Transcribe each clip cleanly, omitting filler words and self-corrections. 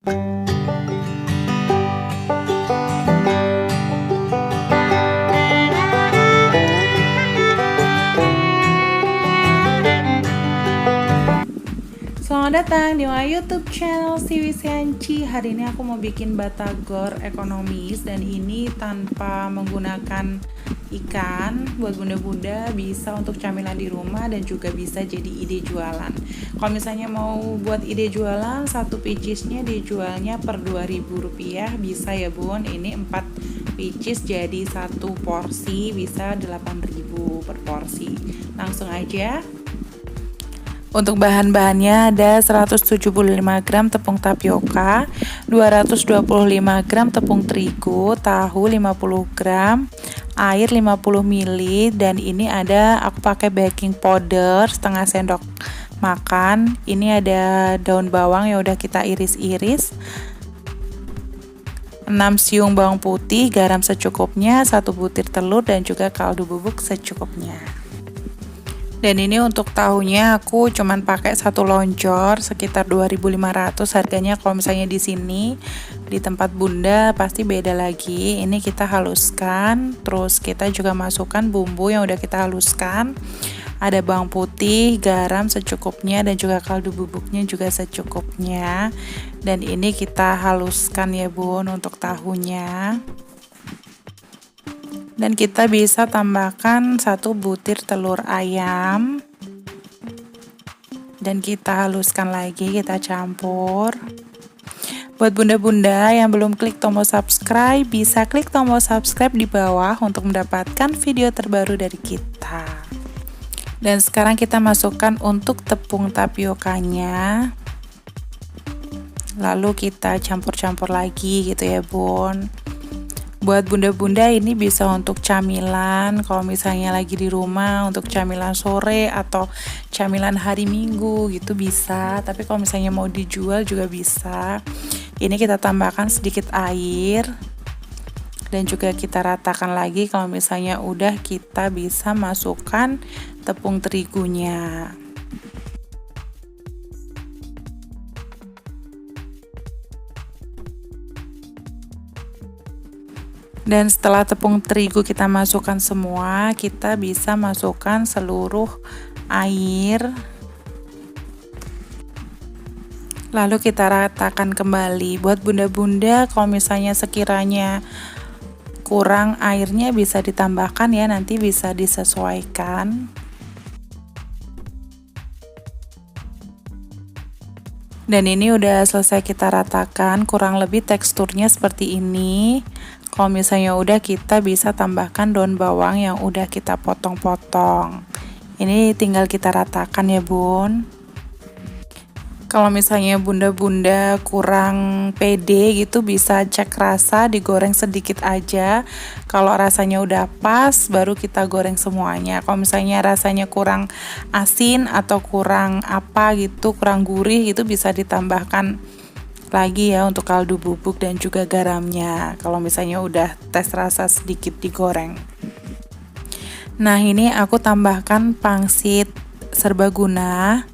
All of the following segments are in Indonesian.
Selamat datang di my YouTube channel Siwi Sianci. Hari ini aku mau bikin batagor ekonomis, dan ini tanpa menggunakan ikan. Buat bunda-bunda bisa untuk camilan di rumah dan juga bisa jadi ide jualan. Kalau misalnya mau buat ide jualan, satu picisnya dijualnya per Rp2.000, bisa ya bun. Ini 4 picis jadi satu porsi, bisa 8.000 per porsi. Langsung aja. Untuk bahan-bahannya ada 175 gram tepung tapioka, 225 gram tepung terigu, tahu 50 gram, air 50 ml, dan ini ada aku pakai baking powder setengah sendok makan. Ini ada daun bawang yang udah kita iris-iris, 6 siung bawang putih, garam secukupnya, 1 butir telur, dan juga kaldu bubuk secukupnya. Dan ini untuk tahunya aku cuman pakai 1 loncor sekitar 2.500 harganya. Kalau misalnya di sini di tempat bunda pasti beda lagi. Ini kita haluskan, terus kita juga masukkan bumbu yang udah kita haluskan. Ada bawang putih, garam secukupnya, dan juga kaldu bubuknya juga secukupnya. Dan ini kita haluskan ya bun untuk tahunya. Dan kita bisa tambahkan 1 butir telur ayam, dan kita haluskan lagi, kita campur. Buat bunda-bunda yang belum klik tombol subscribe, bisa klik tombol subscribe di bawah untuk mendapatkan video terbaru dari kita. Dan sekarang kita masukkan untuk tepung tapiokanya, lalu kita campur-campur lagi gitu ya bun. Buat bunda-bunda ini bisa untuk camilan, kalau misalnya lagi di rumah untuk camilan sore atau camilan hari Minggu gitu bisa. Tapi kalau misalnya mau dijual juga bisa. Ini kita tambahkan sedikit air dan juga kita ratakan lagi. Kalau misalnya udah, kita bisa masukkan tepung terigunya. Dan setelah tepung terigu kita masukkan semua, kita bisa masukkan seluruh air. Lalu kita ratakan kembali. Buat bunda-bunda kalau misalnya sekiranya kurang airnya bisa ditambahkan ya, nanti bisa disesuaikan. Dan ini udah selesai kita ratakan, kurang lebih teksturnya seperti ini. Kalau misalnya udah, kita bisa tambahkan daun bawang yang udah kita potong-potong. Ini tinggal kita ratakan ya bun. Kalau misalnya bunda-bunda kurang pede gitu, bisa cek rasa, digoreng sedikit aja. Kalau rasanya udah pas, baru kita goreng semuanya. Kalau misalnya rasanya kurang asin atau kurang apa gitu, kurang gurih gitu, bisa ditambahkan lagi ya untuk kaldu bubuk dan juga garamnya. Kalau misalnya udah tes rasa sedikit digoreng. Nah, ini aku tambahkan pangsit serbaguna.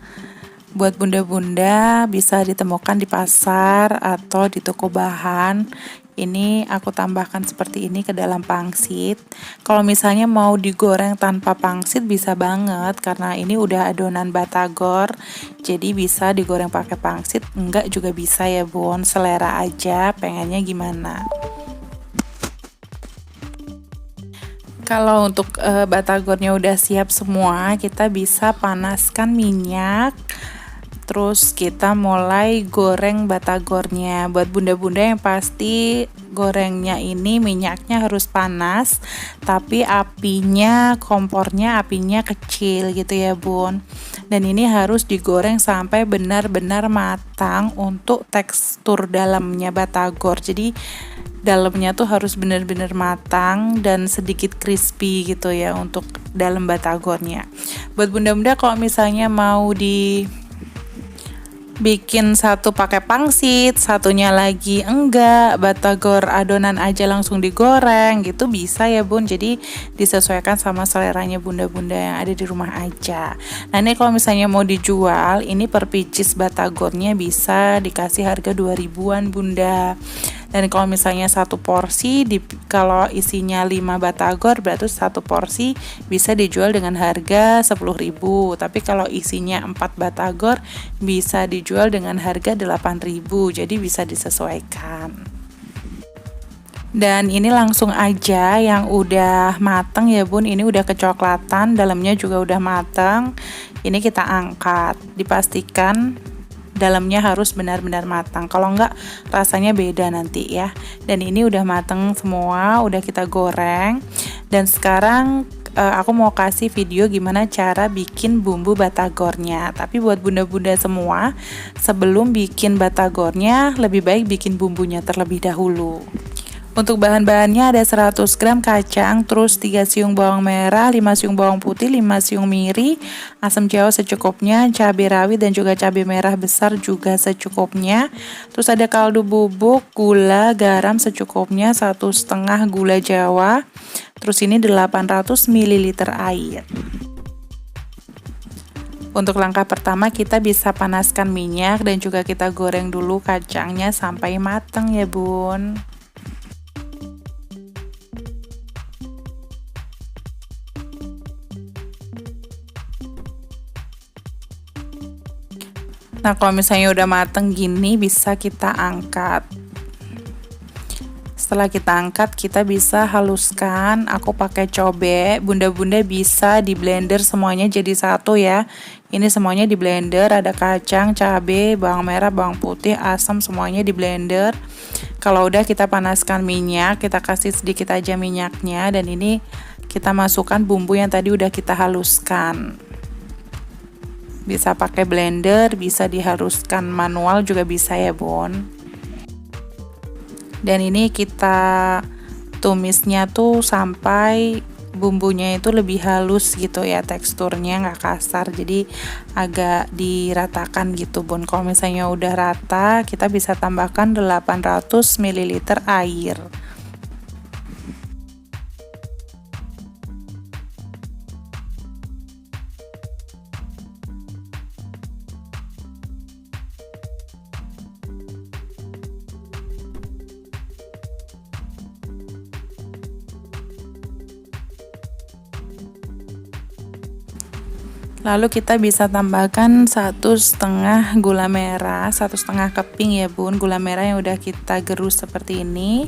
Buat bunda-bunda bisa ditemukan di pasar atau di toko bahan. Ini aku tambahkan seperti ini ke dalam pangsit. Kalau misalnya mau digoreng tanpa pangsit bisa banget, karena ini udah adonan batagor, jadi bisa digoreng pakai pangsit, enggak juga bisa ya bun, selera aja pengennya gimana. Kalau untuk batagornya udah siap semua, kita bisa panaskan minyak. Terus kita mulai goreng batagornya. Buat bunda-bunda yang pasti gorengnya ini minyaknya harus panas, tapi kompornya apinya kecil gitu ya bun. Dan ini harus digoreng sampai benar-benar matang untuk tekstur dalamnya batagor. Jadi dalamnya tuh harus benar-benar matang dan sedikit crispy gitu ya untuk dalam batagornya. Buat bunda-bunda kalau misalnya mau bikin satu pakai pangsit, satunya lagi enggak, batagor adonan aja langsung digoreng gitu bisa ya bun. Jadi disesuaikan sama seleranya bunda-bunda yang ada di rumah aja. Nah ini kalau misalnya mau dijual, ini per pieces batagornya bisa dikasih harga 2000-an bunda. Dan kalau misalnya satu porsi kalau isinya 5 batagor berarti satu porsi bisa dijual dengan harga 10.000. Tapi kalau isinya 4 batagor bisa dijual dengan harga 8.000. Jadi bisa disesuaikan. Dan ini langsung aja yang udah mateng ya bun, ini udah kecoklatan, dalamnya juga udah mateng. Ini kita angkat, dipastikan dalamnya harus benar-benar matang, kalau enggak rasanya beda nanti ya. Dan ini udah mateng semua, udah kita goreng. Dan sekarang aku mau kasih video gimana cara bikin bumbu batagornya. Tapi buat bunda-bunda semua, sebelum bikin batagornya lebih baik bikin bumbunya terlebih dahulu. Untuk bahan-bahannya ada 100 gram kacang, terus 3 siung bawang merah, 5 siung bawang putih, 5 siung miri, asam jawa secukupnya, cabai rawit dan juga cabai merah besar juga secukupnya. Terus ada kaldu bubuk, gula, garam secukupnya, 1,5 gula jawa. Terus ini 800 ml air. Untuk langkah pertama kita bisa panaskan minyak dan juga kita goreng dulu kacangnya sampai matang ya bun. Nah kalau misalnya udah mateng gini bisa kita angkat. Setelah kita angkat kita bisa haluskan. Aku pakai cobek, bunda-bunda bisa di blender semuanya jadi satu ya. Ini semuanya di blender, ada kacang, cabai, bawang merah, bawang putih, asam semuanya di blender. Kalau udah kita panaskan minyak, kita kasih sedikit aja minyaknya dan ini kita masukkan bumbu yang tadi udah kita haluskan. Bisa pakai blender, bisa dihaluskan manual juga bisa ya bun. Dan ini kita tumisnya tuh sampai bumbunya itu lebih halus gitu ya, teksturnya nggak kasar, jadi agak diratakan gitu bun. Kalau misalnya udah rata kita bisa tambahkan 800 ml air. Lalu kita bisa tambahkan 1,5 gula merah, 1,5 keping ya bun, gula merah yang udah kita gerus seperti ini.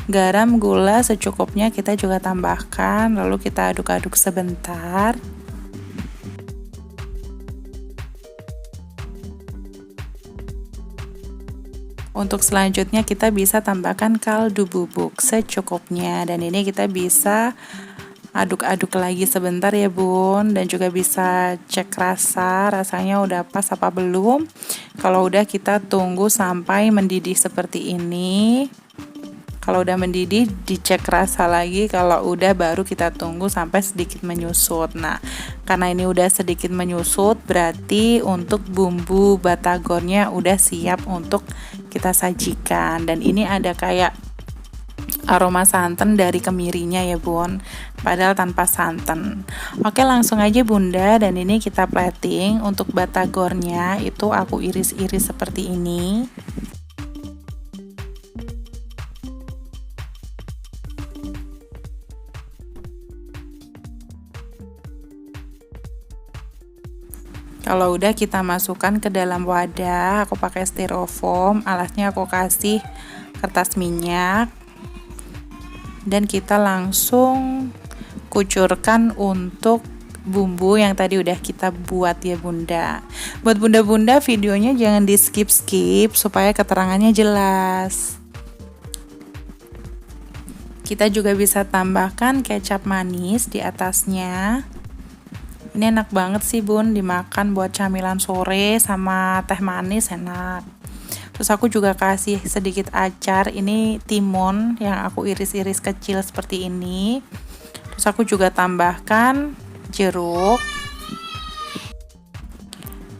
Garam, gula secukupnya kita juga tambahkan, lalu kita aduk-aduk sebentar. Untuk selanjutnya kita bisa tambahkan kaldu bubuk secukupnya, dan ini kita bisa aduk-aduk lagi sebentar ya bun, dan juga bisa cek rasanya udah pas apa belum. Kalau udah kita tunggu sampai mendidih seperti ini. Kalau udah mendidih dicek rasa lagi, kalau udah baru kita tunggu sampai sedikit menyusut. Nah karena ini udah sedikit menyusut berarti untuk bumbu batagornya udah siap untuk kita sajikan. Dan ini ada kayak aroma santan dari kemirinya ya bun, padahal tanpa santan. Oke langsung aja bunda, dan ini kita plating. Untuk batagornya itu aku iris-iris seperti ini. Kalau udah kita masukkan ke dalam wadah, aku pakai styrofoam, alasnya aku kasih kertas minyak. Dan kita langsung kucurkan untuk bumbu yang tadi udah kita buat ya bunda. Buat bunda-bunda videonya jangan di skip-skip supaya keterangannya jelas. Kita juga bisa tambahkan kecap manis di atasnya. Ini enak banget sih bun, dimakan buat camilan sore sama teh manis enak. Terus aku juga kasih sedikit acar, ini timun yang aku iris-iris kecil seperti ini. Terus aku juga tambahkan jeruk.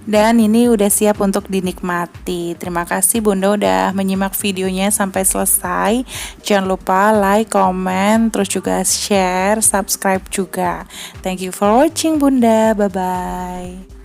Dan ini udah siap untuk dinikmati. Terima kasih Bunda udah menyimak videonya sampai selesai. Jangan lupa like, comment, terus juga share, subscribe juga. Thank you for watching Bunda. Bye-bye.